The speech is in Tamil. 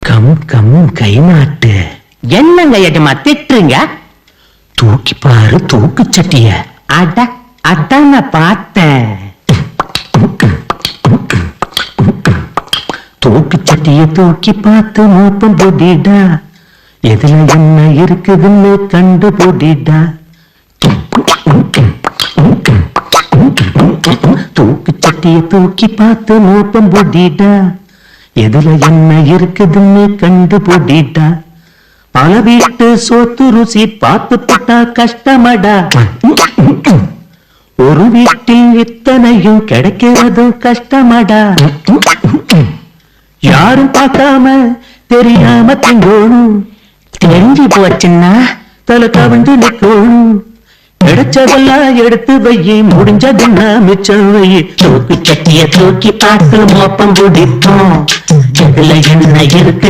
கம் கம் கை நாட்டு. என்னங்க எஜமா திட்டுறீங்க? தூக்கி பாரு தூக்கு சட்டிய. அட அதான் நான் பார்த்தேன். தூக்கு சட்டிய தூக்கி பார்த்து மூப்பம் போடிடா. எதுல என்ன இருக்குதுன்னு கண்டு போடிடா. தூக்கு சட்டிய தூக்கி பார்த்து மூப்பம் போடிடா. எதுல என்ன இருக்குதுன்னு கண்டு போடிடா. பல வீட்டு சோத்து ருசி பார்த்து போட்டா கஷ்டமடா. ஒரு வீட்டில் இத்தனையும் கிடைக்கிறதும் கஷ்டமடா. யாரும் பார்க்காம தெரியாம திங்கோணும். தெரிஞ்சு போச்சுன்னா தலை கவிழ்ந்து நிற்கணும். கிடைச்சதெல்லாம் எடுத்து வையி, முடிஞ்சதுன்னா மிச்சம் வையி. தூக்கு சட்டிய தூக்கி பார்த்து மோப்பம் பிடிப்போம். எதுல என்ன இருக்கு